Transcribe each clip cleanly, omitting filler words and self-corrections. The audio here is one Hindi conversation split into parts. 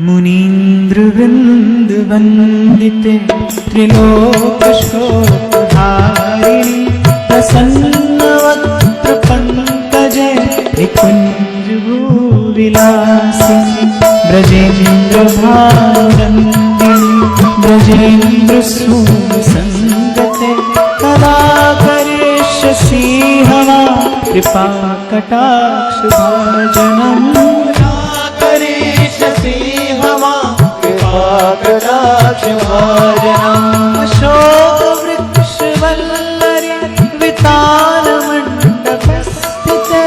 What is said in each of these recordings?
मुनीन्द्रवृन्दवन्दिते त्रिलोकशोकधारिणि प्रसन्नवक्त्रपङ्कजे निकुञ्जभूविलासिनि ब्रजेन्द्रभानुनन्दिनि ब्रजेन्द्रसूनुसङ्गते कदा करिष्यसि हवा कृपाकटाक्षभाजनम् अशोकवृक्षवल्लरि वितानमण्डपस्थिते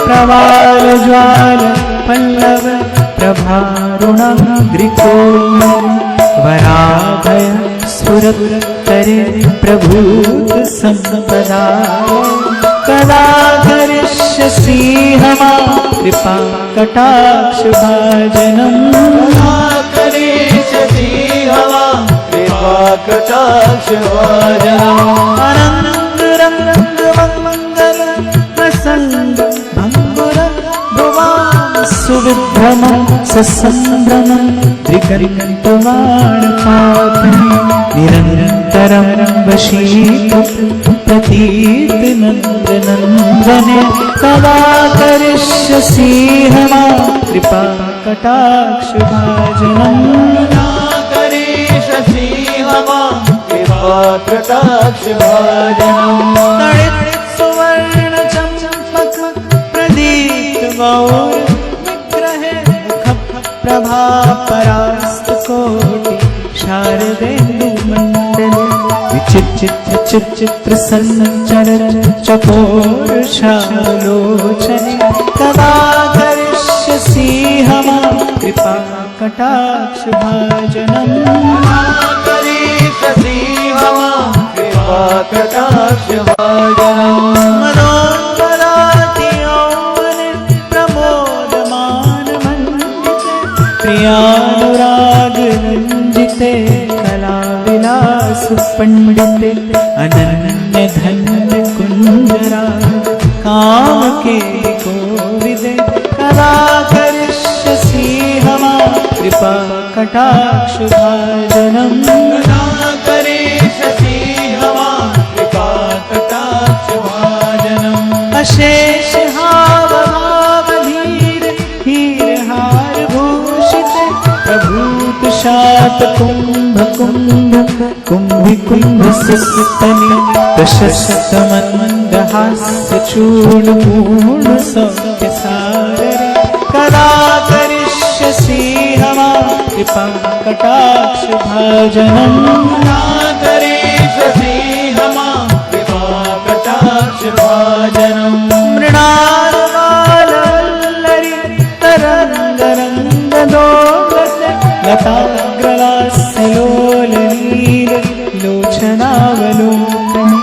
प्रवालज्वाल पल्लव प्रभारुणाग्रिकोमल वराभय स्फुरत्तरे प्रभूत सम्पदा कदा करिष्यसि हवा कृपाकटाक्षभाजनम् अनन्तरङ्गमङ्गल प्रसङ्ग भङ्गुरं भुवान् सुविभ्रमं ससम्भ्रमं त्रिकरिकन्तवाणपापनि निरन्तरं वशीकृतप्रतीर्तिनन्दनन्दने कदा करिष्यसि हवा कृपाकटाक्षभाजनम् सुवर्ण चम्पक प्रदीप्त गौर विग्रहे मुख प्रभा परास्त कोटि शारदेन्दुमण्डल विचित्र संचर चकोर श्यामलोचने कदा करिष्यसि हवा कृपाकटाक्षभाजनम् मनोहराति यौवने प्रमोदमानमण्डिते प्रियानुरागरञ्जिते कलाविलासपण्डिते अनन्यधन्य कुञ्जराग कामकेलिकोविदे कदा करिष्यसि हवा कृपाकटाक्षभाजनम् अशेष हावभावधीर हीरहार भूषिते प्रभूत शात कुंभ कुंभ सुस्तनि प्रशस्त मंदहास्य चूर्ण पूर्ण सौख्य सारे कदा करिष्यसि हवा कृपाकटाक्षभाजनम् मृणालवल्लरि तरङ्गरङ्गदोलते लताग्रलास्यलोलनील लोचनावलोकने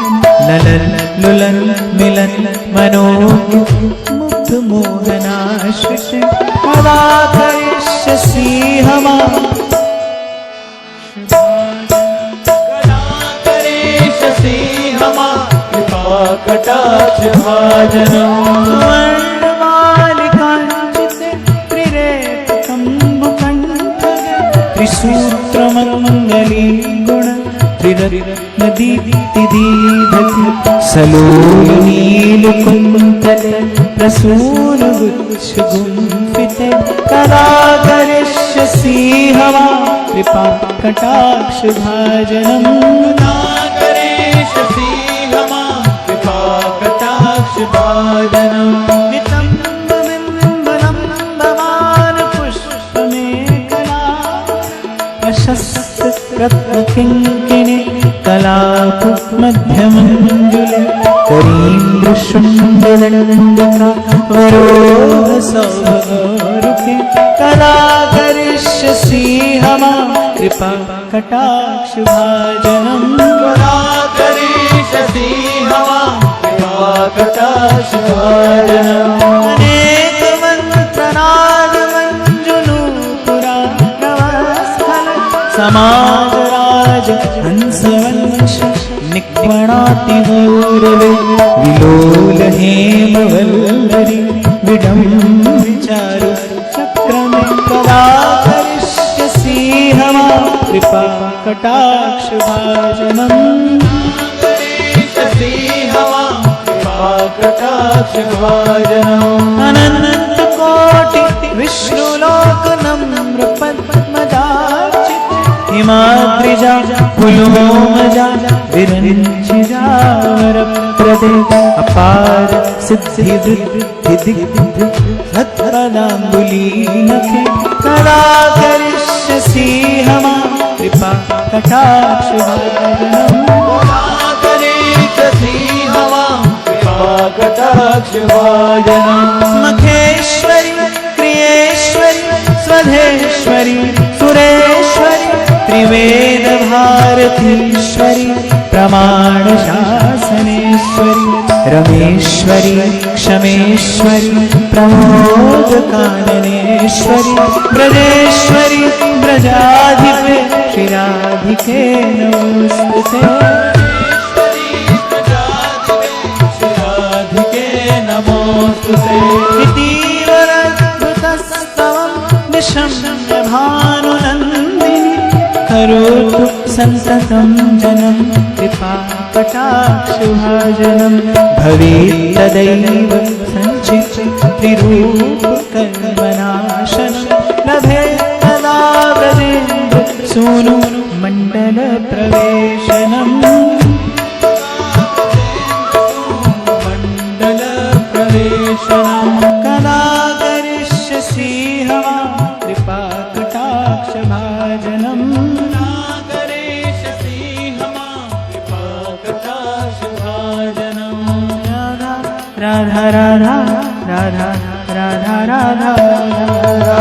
ललन् लुलन् मिलन् मनोमुग्धमोहनाश्रिते कदा करिष्यसि हवा वर्णमालिकाञ्चिते त्रिरेतकम्बुकण्ठगे त्रिसूत्रमङ्गली गुण त्रिरत्नदीप्तिदीधति सलोलनीलकुन्तले प्रसूनगुच्छगुम्फिते कदा करिष्यसि हवा कृपाकटाक्षभाजनम् नितम्बबिम्बनम्बमान पुष्पमेखला प्रशस्त रत्नकिङ्किणी कलापमध्यमञ्जुले करीन्द्रशृङ्गदण्डका वरोहसौभगोरुके कदा करिष्यसि हवा कृपाकटाक्षभाजनम् समाजराज हंसवंश निक्वणाति गौरवे विलोल हेमवल्लरी विडम्बिचारु चक्रमे कदा करिष्यसि कटाक्ष भाजनम् अनंत कोटि विष्णुलोक नम्र पद्मजार्चित हिमाद्रिजा पुलोमजा विरंचिजा वरप्रदे अपार सिद्धि वृद्धि दिग्ध सत्पदाम्बुलीनखे कदा करिष्यसि हमा कृपा कटाक्ष भाजनम् मखेश्वरी क्रियेश्वरी स्वधेश्वरी सुरेश्वरी त्रिवेद भारतीश्वरी प्रमाण शासनेश्वरी रमेश्वरी क्षमेश्वरी प्रमोद काननेश्वरी ब्रजेश्वरी ब्रजाधिपे श्रीराधिके नमोस्तुते इतीवरद्भुतस्तवं निशम्य भानुनन्दिनी करोतु सन्ततं जनं कृपाकटाक्षभाजनं भवेत् तदैव सञ्चित्तिरूपकर्मनाशनं लभेत् तदा व्रजेन्द्र सूनु मण्डलप्रवेशनम् कदा करिष्यसि हवा कृपा कटाक्ष भाजनम् राधा राधा राधा राधा राधा राधा